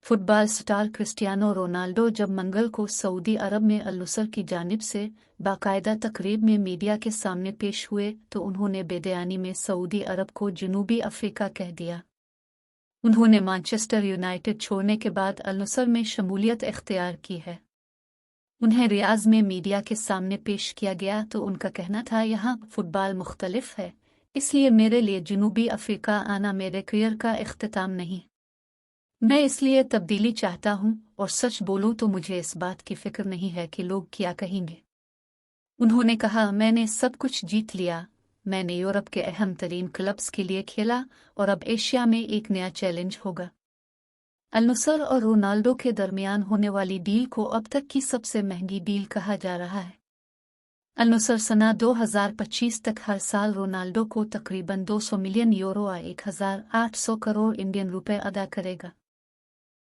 Football star Cristiano Ronaldo जब मंगल को Saudi अरब में अल नसर की जानिब से बाकायदा तकरीब में मीडिया के सामने पेश हुए तो उन्होंने बेदयानी में सऊदी अरब को जनूबी अफ्रीका कह दिया। उन्होंने मैनचेस्टर यूनाइटेड छोड़ने के बाद अल नसर में शमूलियत इख्तियार की है। उन्हें रियाज में मीडिया के सामने पेश किया गया तो उनका कहना था, यहाँ फुटबॉल मुख्तलिफ है, इसलिए मेरे लिए जनूबी अफ्रीका आना मेरे करियर का इख्तिताम नहीं। मैं इसलिए तब्दीली चाहता हूं और सच बोलूं तो मुझे इस बात की फिक्र नहीं है कि लोग क्या कहेंगे। उन्होंने कहा, मैंने सब कुछ जीत लिया, मैंने यूरोप के अहम तरीन क्लब्स के लिए खेला और अब एशिया में एक नया चैलेंज होगा। अल नसर और रोनाल्डो के दरमियान होने वाली डील को अब तक की सबसे महंगी डील कहा जा रहा है। अल नसर सना 2025 तक हर साल रोनाल्डो को तकरीबन 200 मिलियन यूरो या 1,800 करोड़ इंडियन रुपए अदा करेगा।